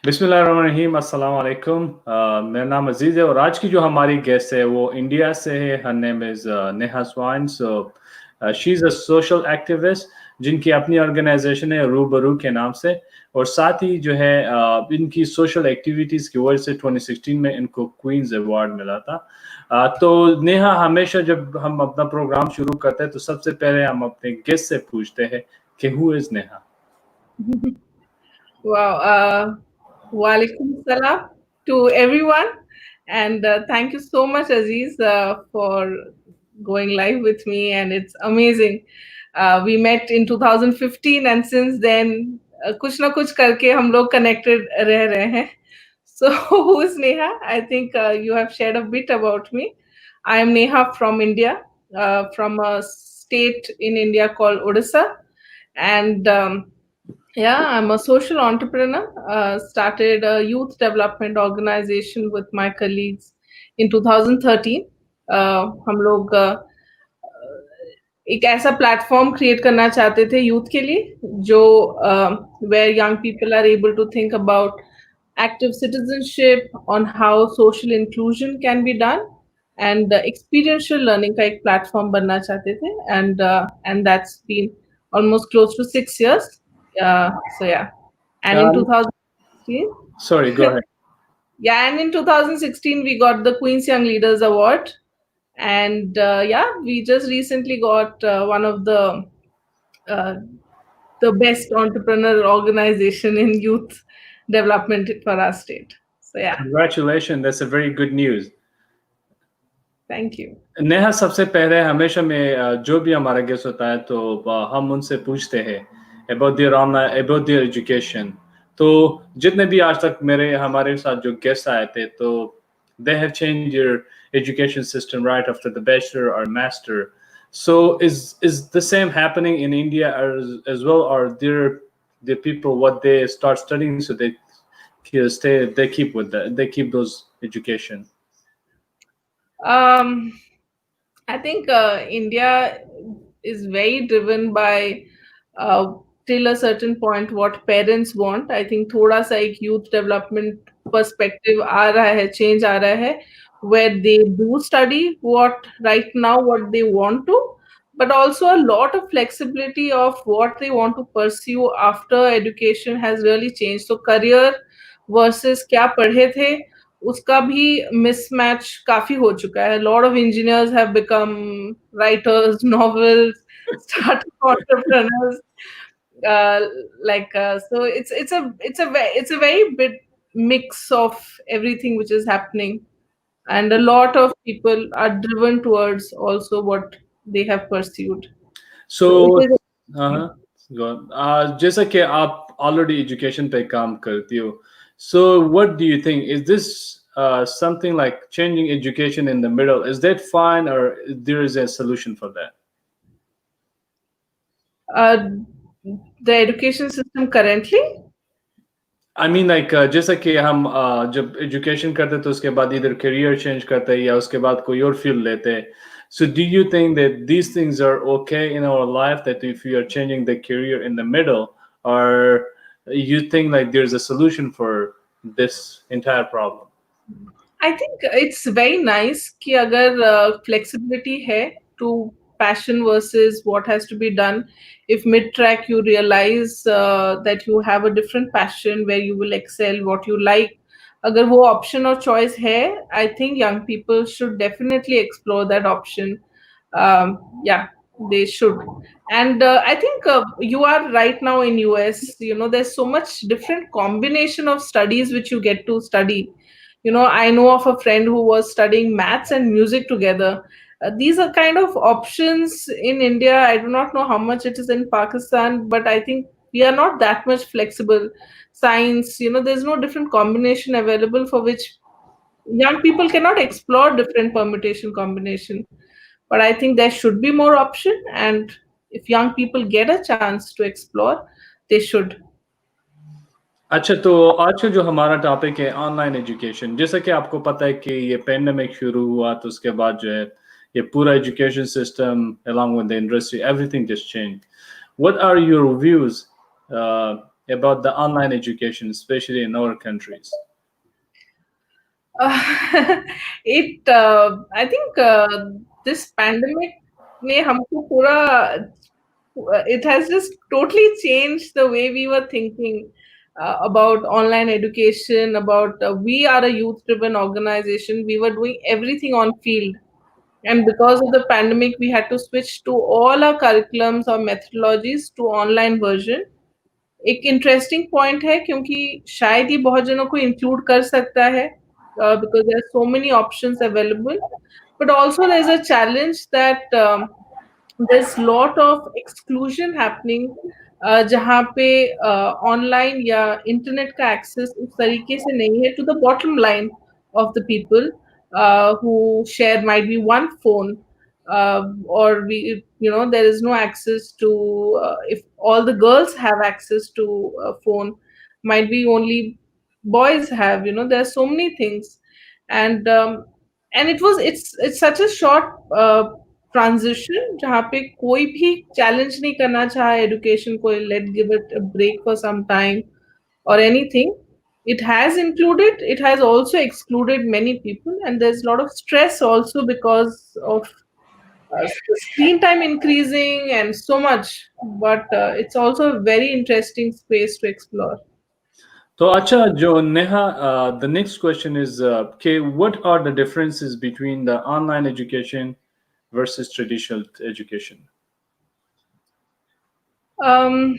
बिस्मिल्लाहिर्रहमानिर्रहीम, अस्सलाम वालेकुम। मेरा नाम अजीज़ है और आज की जो हमारी गेस्ट है वो इंडिया से है। Her name is Neha swine. So she is a social activist जिनकी अपनी ऑर्गेनाइजेशन है रूबरू के नाम से, और साथ ही जो है इनकी सोशल एक्टिविटीज़ की वजह से 2016 में इनको क्वींस अवार्ड मिला था। तो नेहा, हमेशा जब हम अपना प्रोग्राम शुरू करते हैं तो सबसे पहले हम अपने गेस्ट से पूछते हैं कि who is Neha. Wow. Walaikum salam to everyone. And thank you so much, Aziz, for going live with me. And it's amazing. We met in 2015, and since then, kuch na kuch karke hum log connected reh rahe hain. So, who is Neha? I think you have shared a bit about me. I am Neha from India, from a state in India called Odisha. And yeah, I'm a social entrepreneur. Started a youth development organization with my colleagues in 2013. हम लोग एक ऐसा platform create करना चाहते थे youth के लिए जो where young people are able to think about active citizenship, on how social inclusion can be done, and experiential learning का एक प्लेटफॉर्म बनना चाहते थे, and that's been almost close to 6 years. So yeah, and in Uh, 2016, Sorry, go ahead. yeah, and in 2016 we got the Queen's Young Leaders Award, and yeah, we just recently got one of uh, the best entrepreneur organization in youth development for our state. So yeah, Congratulations, that's a very good news. thank you. Neha, सबसे पहले हमेशा में जो भी हमारा guest होता है तो हम उनसे पूछते हैं about their education। तो जितने भी आज तक हमारे साथ जो गेस्ट आए थे तो they have changed their education system right after the bachelor or master। So is the same happening in India as well, or the people what they start studying so they keep with that, they keep those education? Um, I think India is very driven by till a certain point what parents want. I think थोड़ा सा एक youth development perspective आ रहा है, change आ रहा है, where they do study what right now what they want to, but also a lot of flexibility of what they want to pursue after education has really changed. So career versus क्या पढ़े थे उसका भी mismatch काफी हो चुका है. A lot of engineers have become writers, novels, startup entrepreneurs. Uh, so it's a very big mix of everything which is happening, and a lot of people are driven towards also what they have pursued. So it So is. हाँ, जैसा कि आप already education पे काम करती हो, so what do you think, is this something like changing education in the middle, is that fine, or there is a solution for that? uh, the education system currently. I mean like जैसा कि हम जब education करते तो उसके बाद इधर career change करते हैं या उसके बाद कोई और फील्ड लेते हैं। So do you think that these things are okay in our life, that if we are changing the career in the middle, or you think like there's a solution for this entire problem? I think it's very nice कि अगर flexibility है to passion versus what has to be done. If mid-track you realize that you have a different passion where you will excel what you like, अगर वो option or choice है, I think young people should definitely explore that option. Yeah, they should. And I think you are right now in US. You know, there's so much different combination of studies which you get to study. You know, I know of a friend who was studying maths and music together. These are kind of options in India. I do not know how much it is in Pakistan, but I think we are not that much flexible. Science, you know, there's no different combination available for which young people cannot explore different permutation combination. But I think there should be more option, and if young people get a chance to explore, they should. अच्छा, तो आज का जो हमारा topic है online education. जैसा कि आपको पता है कि ये पेंडेमिक शुरू हुआ तो उसके बाद जो है ये पूरा education system along with the industry everything just changed. What are your views about the online education, especially in our countries? it I think this pandemic ने हमको पूरा it has just totally changed the way we were thinking about online education. About we are a youth driven organization. We were doing everything on field, and because of the pandemic we had to switch to all our curriculums or methodologies to online version. एक interesting point है क्योंकि शायद ये बहुत जनों को include कर सकता है because there are so many options available, but also there's a challenge that there's lot of exclusion happening जहाँ पे ऑनलाइन या इंटरनेट का एक्सेस उस तरीके से नहीं है to the bottom line of the people who share might be one phone, or we there is no access to if all the girls have access to a phone, might be only boys have. There are so many things, and it's such a short transition जहाँ पे कोई भी challenge नहीं करना चाहा education को, let give it a break for some time or anything. It has included, it has also excluded many people, and there's a lot of stress also because of screen time increasing and so much. But it's also a very interesting space to explore. तो अच्छा जो Neha, the next question is, okay, what are the differences between the online education versus traditional education? um,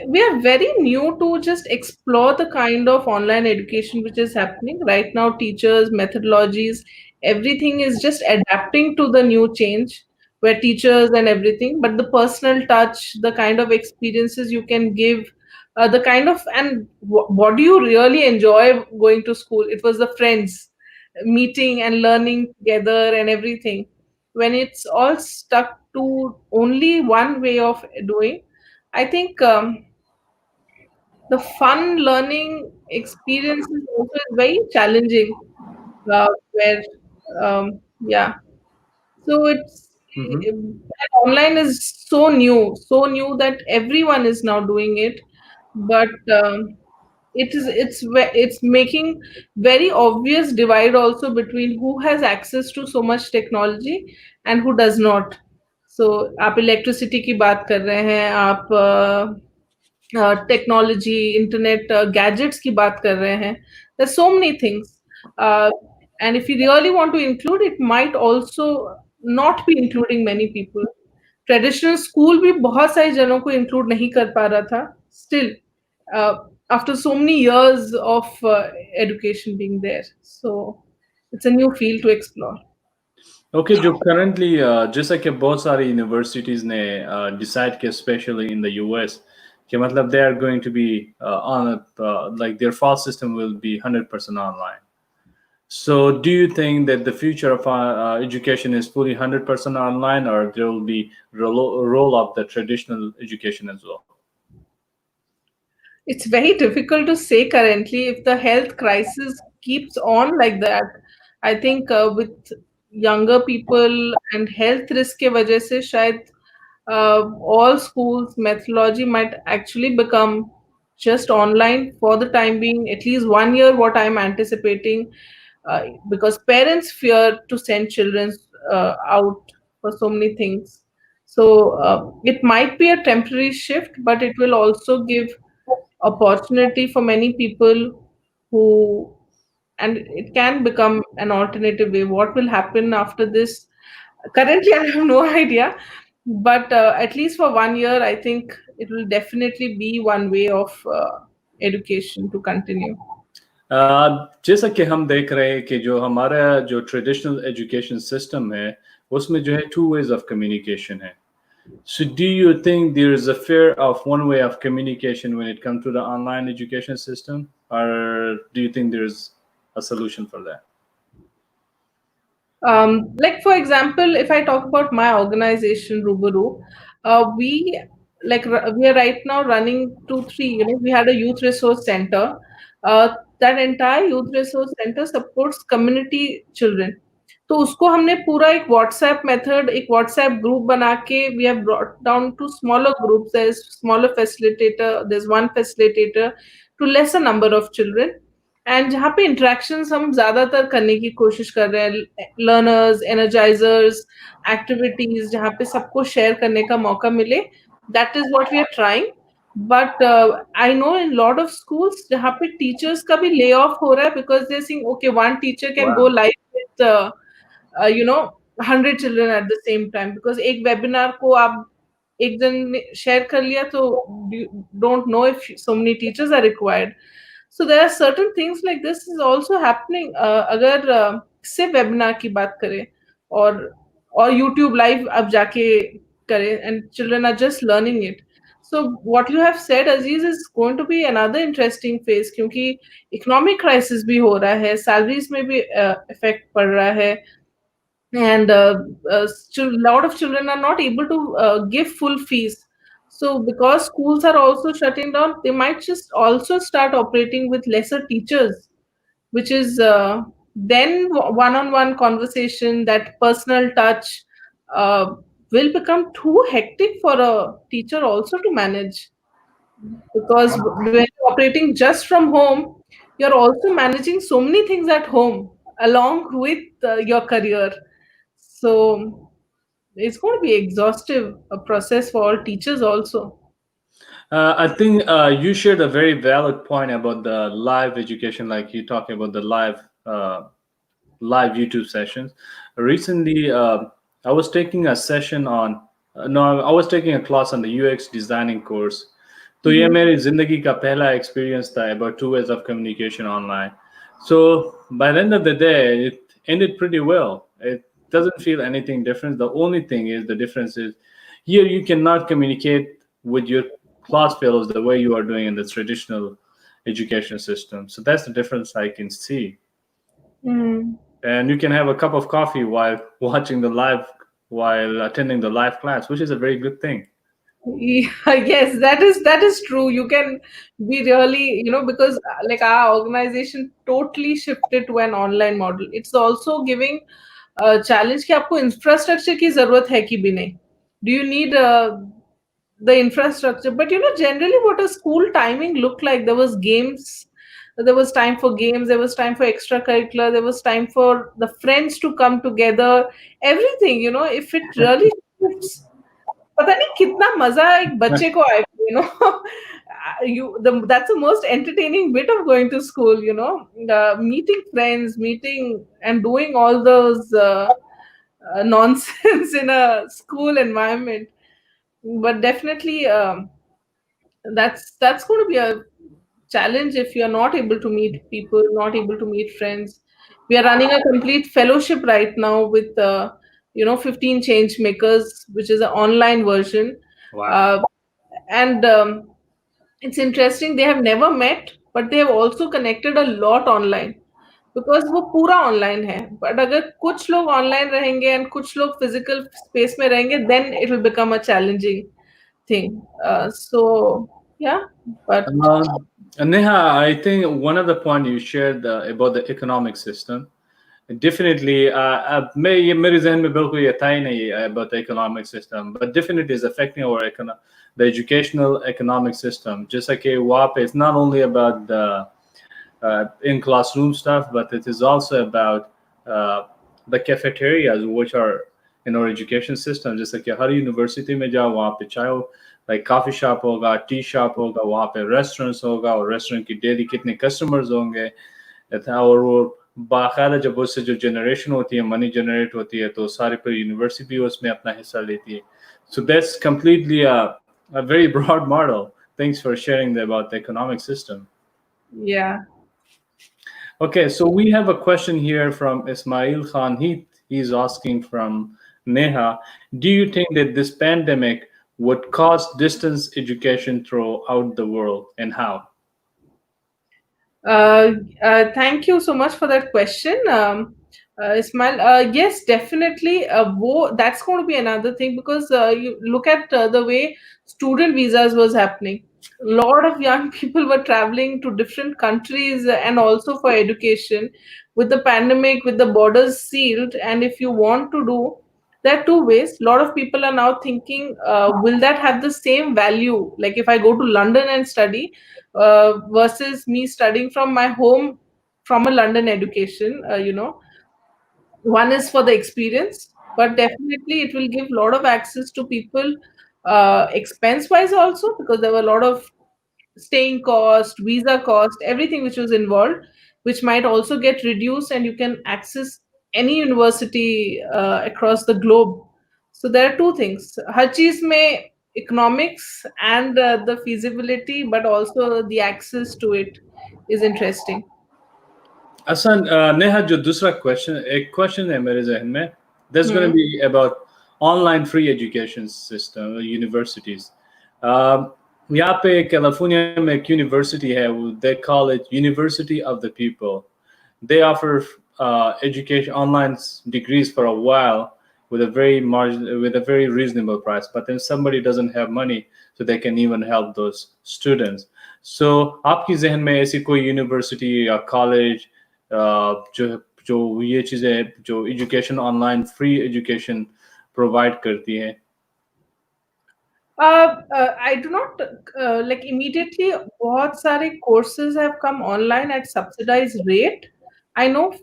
we are very new to just explore the kind of online education which is happening right now. Teachers, methodologies, everything is just adapting to the new change, where teachers and everything, but the personal touch, the kind of experiences you can give, the kind of, and what do you really enjoy going to school? It was the friends meeting and learning together and everything. When it's all stuck to only one way of doing, I think the fun learning experience is also very challenging. Where, yeah, so Mhm. online is so new that everyone is now doing it, but it's making very obvious divide also between who has access to so much technology and who does not. So आप electricity की बात कर रहे हैं, आप technology, internet, gadgets की बात कर रहे हैं. There's so many things, and if you really want to include, it might also not be including many people. Traditional school भी बहुत सारे जनों को इंक्लूड नहीं कर पा रहा था. Still after so many years of education being there, so it's a new field to explore. Okay, जो करंटली जैसा कि बहुत सारी यूनिवर्सिटीज ने डिसाइड किया, स्पेशली इन द यूएस, कि मतलब they are going to be on, like their fall system will be 100% online. So, do you think that the future of education is fully 100% online, or there will be roll of the traditional education as well? It's very difficult to say currently if the health crisis keeps on like that. I think with younger people and health risk के वजह से शायद all schools methodology might actually become just online for the time being, at least 1 year, what I'm anticipating, because parents fear to send children out for so many things. So it might be a temporary shift, but it will also give opportunity for many people who, and it can become an alternative way. What will happen after this? Currently, I have no idea, but at least for 1 year, I think it will definitely be one way of education to continue. जैसा कि हम देख रहे हैं कि जो हमारा जो ट्रेडिशनल एजुकेशन सिस्टम है, उसमें जो है टू वेज ऑफ कम्युनिकेशन है. So, do you think there is a fear of one way of communication when it comes to the online education system, or do you think there's a solution for that? Like for example, if I talk about my organization Rubaru, we we are right now running 2 3, we had a youth resource center. That entire youth resource center supports community children. तो उसको हमने पूरा एक WhatsApp method, एक WhatsApp group बना के we have brought down to smaller groups. There is smaller facilitator, there is one facilitator to lesser number of children. And जहाँ पे इंटरेक्शंस हम ज्यादातर करने की कोशिश कर रहे हैं, लर्नर्स, एनर्जाइजर्स, एक्टिविटीज जहाँ पे सबको शेयर करने का मौका मिले, that is what we are trying. But I know in lot of schools जहाँ पे टीचर्स का भी ले ऑफ हो रहा है because they sing okay one teacher can go Wow. Live with 100 children at the same time, because एक webinar को आप एक जन ने शेयर कर लिया तो don't know if so many teachers are required. So there are certain things like this is also happening. अगर सिर्फ वेबिनार की बात करें और YouTube लाइव आप जाके करें and children are just learning it. So what you have said, Aziz, is going to be another interesting phase क्योंकि इकोनॉमिक क्राइसिस भी हो रहा है, सैलरीज में भी इफेक्ट पड़ रहा है, and lot of children are not able to give full fees. So because schools are also shutting down, they might just also start operating with lesser teachers, which is then one-on-one conversation, that personal touch uh, will become too hectic for a teacher also to manage, because when you're operating just from home, you're also managing so many things at home along with your career. So it's going to be exhaustive a process for all teachers also. I think you shared a very valid point about the live education, like you talking about the live YouTube sessions. Recently, I was taking a session on no, I was taking a class on the UX designing course. तो ये Mhm. मेरी जिंदगी का पहला experience था about 2 ways of communication online. So by the end of the day, it ended pretty well. It doesn't feel anything different. The only thing is the difference is here you cannot communicate with your class fellows the way you are doing in the traditional education system. So that's the difference I can see. Mm. And you can have a cup of coffee while watching the live while attending the live class, which is a very good thing. Yeah, yes, that is true. You can be really, because like our organization totally shifted to an online model. It's also giving a challenge कि आपको infrastructure की जरूरत है कि भी नहीं. Do you need the infrastructure? But generally what a school timing looked like, there was games, there was time for games, there was time for extracurricular, there was time for the friends to come together, everything. If it really shifts, पता नहीं कितना मजा एक बच्चे को आएगा, that's the most entertaining bit of going to school, meeting friends, meeting and doing all those nonsense in a school environment. But definitely that's going to be a challenge if you're not able to meet people, not able to meet friends. We are running a complete fellowship right now with 15 change makers, which is an online version. Wow. uh, and it's interesting, they have never met but they have also connected a lot online, because वो पूरा online है. But अगर कुछ लोग online रहेंगे and कुछ लोग physical space में रहेंगे, then it will become a challenging thing. So yeah, but Neha, I think one of the point you shared about the economic system, definitely, अब मैं ये मेरे जहन में बिल्कुल ये था ही नहीं about the economic system, but definitely is affecting our the educational economic system. जैसा कि वहाँ पे it's not only about the in classroom stuff, but it is also about the cafeterias which are in our education system. जैसे कि हर university में जाओ वहाँ पे चाहे like coffee shop होगा, टी शॉप होगा, वहाँ पे रेस्टोरेंट्स होगा और रेस्टोरेंट की डेली कितने कस्टमर्स होंगे, और वो बाकायदा जब उससे जो जनरेशन होती है, मनी जनरेट होती है, तो सारी पूरी यूनिवर्सिटी भी उसमें अपना हिस्सा लेती है. So that's completely a very broad model. Thanks for sharing about the economic system. yeah. Okay, so we have a question here from Ismail Khan. He's asking from Neha, do you think that this pandemic would cause distance education throughout the world, and how? Thank you so much for that question, Ismail. Yes, definitely. That's going to be another thing, because you look at the way student visas was happening. A lot of young people were traveling to different countries and also for education. with the pandemic, with the borders sealed, and if you want to do, there are two ways. A lot of people are now thinking, will that have the same value? Like if I go to London and study, versus me studying from my home from a London education, one is for the experience, but definitely it will give a lot of access to people, expense wise also, because there were a lot of staying cost, visa cost, everything which was involved, which might also get reduced, and you can access any university across the globe. So there are two things. हर चीज में economics and the feasibility, but also the access to it is interesting. असन नेहा जो दूसरा question एक question है मेरे जहन में there's going to Hmm. be about online free education system universities यहाँ पे कैलिफोर्निया में एक यूनिवर्सिटी है they call it University of the People. They offer education online degrees for a while with a very with a very reasonable price, but then somebody doesn't have money so they can even help those students. So आपकी जहन में ऐसी कोई university या college जो जो ये चीज़ें जो education online free education provide करती है? I do not like immediately. बहुत सारे courses have come online at subsidized rate. I know,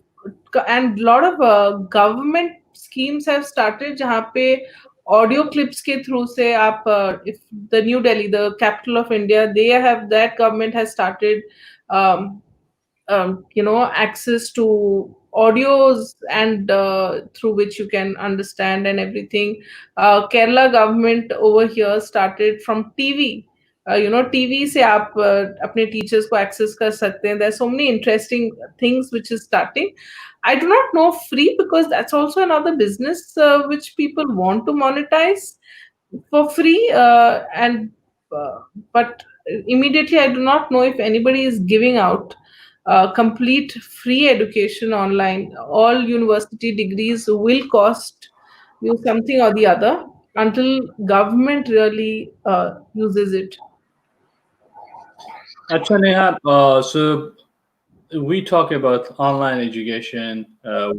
and lot of government schemes have started जहाँ पे audio clips के through से आप if the New Delhi, the capital of India, they have that government has started um, access to audios, and through which you can understand and everything. Kerala government over here started from TV. TV से आप अपने teachers को access कर सकते हैं. There's so many interesting things which is starting. I do not know free, because that's also another business which people want to monetize for free, and uh, but immediately I do not know if anybody is giving out complete free education online. All university degrees will cost you something or the other until government really uses it. अच्छा Neha, so we talk about online education,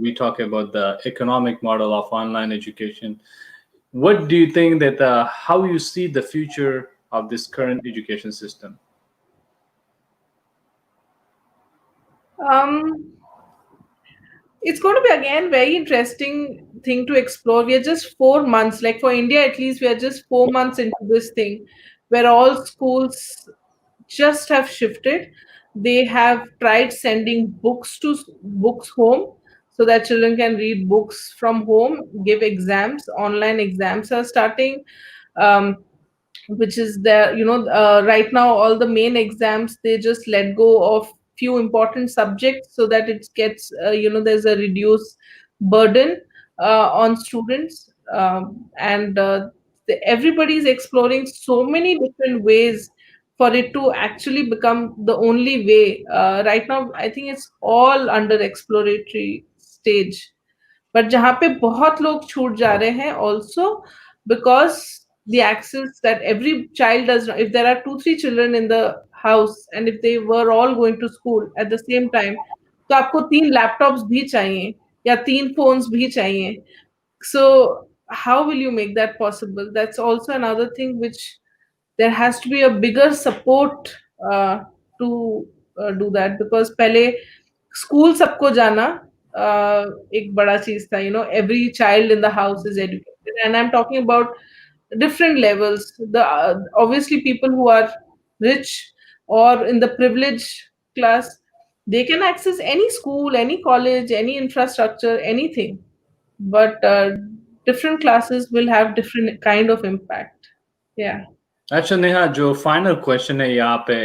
we talk about the economic model of online education. What do you think that how you see the future of this current education system? um, it's going to be again very interesting thing to explore. We are just 4 months, like for India at least, we are just 4 months into this thing, where all schools just have shifted. They have tried sending books home, so that children can read books from home, give exams. Online exams are starting. Um, which is there, right now all the main exams, they just let go of few important subjects so that it gets, there's a reduced burden on students. And everybody is exploring so many different ways for it to actually become the only way. Right now I think it's all under exploratory stage, but जहाँ पे बहुत लोग छूट जा रहे हैं also because the access that every child does, if there are 2 3 children in the house and if they were all going to school at the same time, तो आपको 3 लैपटॉप्स भी चाहिए या 3 फोन्स भी चाहिए. So how will you make that possible? That's also another thing which there has to be a bigger support to do that, because पहले school सबको जाना एक बड़ा चीज था. Every child in the house is educated, and I'm talking about different levels. The obviously people who are rich or in the privileged class, they can access any school, any college, any infrastructure, anything. But different classes will have different kind of impact. Yeah. अच्छा नेहा, जो final question है यहाँ पे,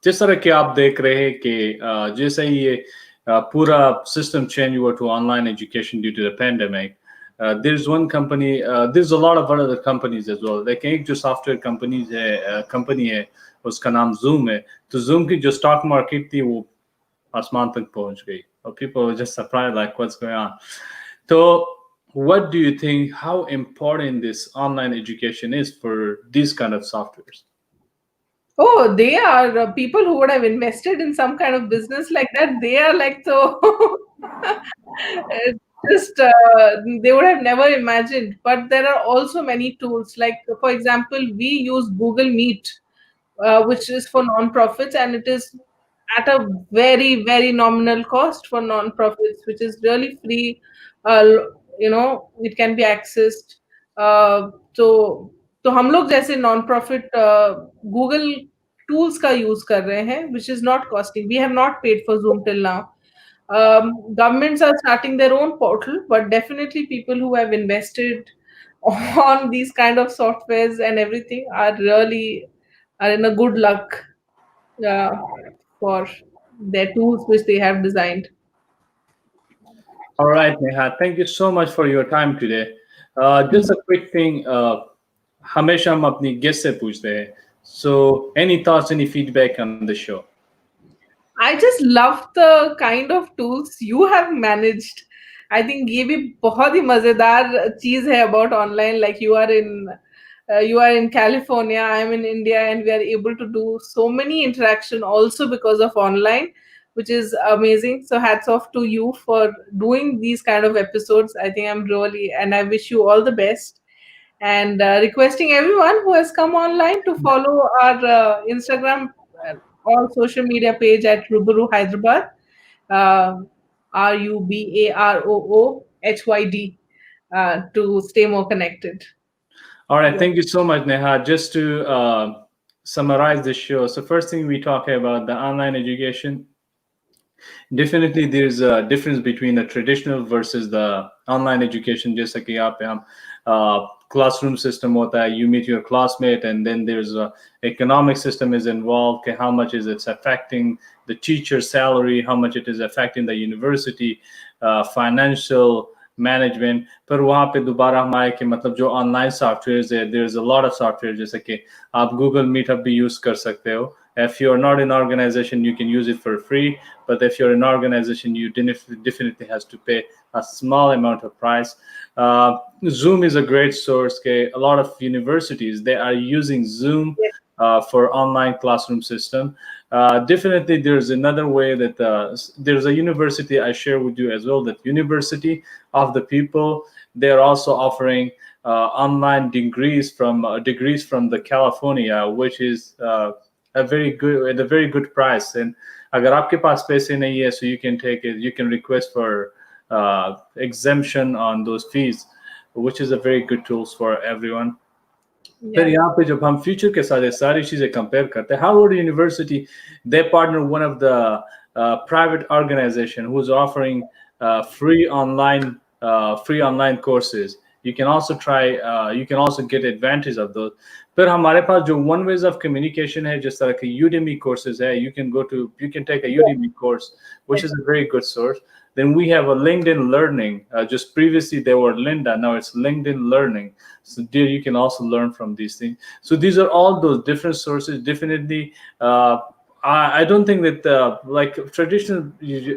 जिस तरह के आप देख रहे हैं कि जैसे ही ये पूरा सिस्टम चेंज हुआ to online education due to the pandemic, there is one company, there is a lot of other companies as well. लेकिन एक जो सॉफ्टवेयर कंपनी है उसका नाम जूम है. तो जूम की जो स्टॉक मार्केट थी वो आसमान तक पहुंच गई और people were just surprised like what's going on. So what do you think, how important this online education is for these kind of softwares? Oh, they are people who would have invested in some kind of business like that. They are like so. It's just they would have never imagined. But there are also many tools. Like for example, we use Google Meet, which is for non-profits, and it is at a very nominal cost for non-profits, which is really free. It can be accessed. तो हम लोग जैसे non profit Google tools का use कर रहे हैं which is not costing we have not paid for Zoom till now. Governments are starting their own portal, but definitely people who have invested on these kind of softwares and everything are in a good luck uh, for their tools which they have designed. All right, Neha, thank you so much for your time today. Just a quick thing, हमेशा हम अपनी guest से पूछते हैं. So, any thoughts, any feedback on the show? I just love the kind of tools you have managed. I think ये भी बहुत ही मजेदार चीज है about online. Like you are in California, I'm in India, and we are able to do so many interaction also because of online, which is amazing. So hats off to you for doing these kind of episodes. I think I'm really, and I wish you all the best. And requesting everyone who has come online to follow our Instagram or social media page at Ruburu Hyderabad, uh, RUBAROOHYD, to stay more connected. All right, Yeah. thank you so much, Neha. Just to summarize the show, so first thing we talk about the online education. Definitely, there's a difference between the traditional versus the online education. जैसा कि यहाँ पे हम classroom system होता है, you meet your classmate, and then there's a economic system is involved. कि how much is it affecting the teacher's salary, how much it is affecting the university, financial management. पर वहाँ पे दोबारा हम आए कि मतलब जो ऑनलाइन सॉफ्टवेयर है, there is a lot of software, जैसे कि आप गूगल मीटअप भी यूज कर सकते हो. If you're not in organization, you can use it for free. But if you're in organization, you definitely has to pay a small amount of price. Uh, Zoom is a great source. Okay, a lot of universities they are using Zoom for online classroom system. Definitely, there's another way that there's a university I share with you as well. That University of the People, they're also offering online degrees from the California, which is at a very good price. And अगर आपके पास पैसे नहीं है, so you can take it, you can request for exemption on those fees, which is a very good tools for everyone. फिर Yeah. यहाँ पे जब हम फ्यूचर के साथ ये सारी चीजें कंपेयर करते हैं, Harvard university they partner one of the private organization who's offering free online courses. You can also you can also get advantage of those. फिर हमारे पास जो one ways of communication है, जिस तरह के Udemy courses है, you can take a Udemy course, which is a very good source. Then we have a LinkedIn Learning. Just previously they were Linda, now it's LinkedIn Learning. So there you can also learn from these things. So these are all those different sources. Definitely, I don't think that like traditional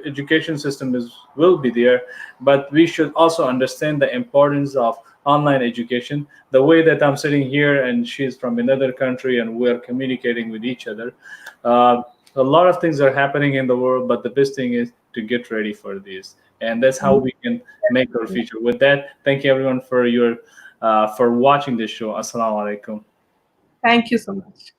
education system will be there, but we should also understand the importance of online education. The way that I'm sitting here and she's from another country and we're communicating with each other. A lot of things are happening in the world, but the best thing is to get ready for this, and that's how we can make our future. With that, thank you everyone for watching this show. Assalamu alaikum. Thank you so much.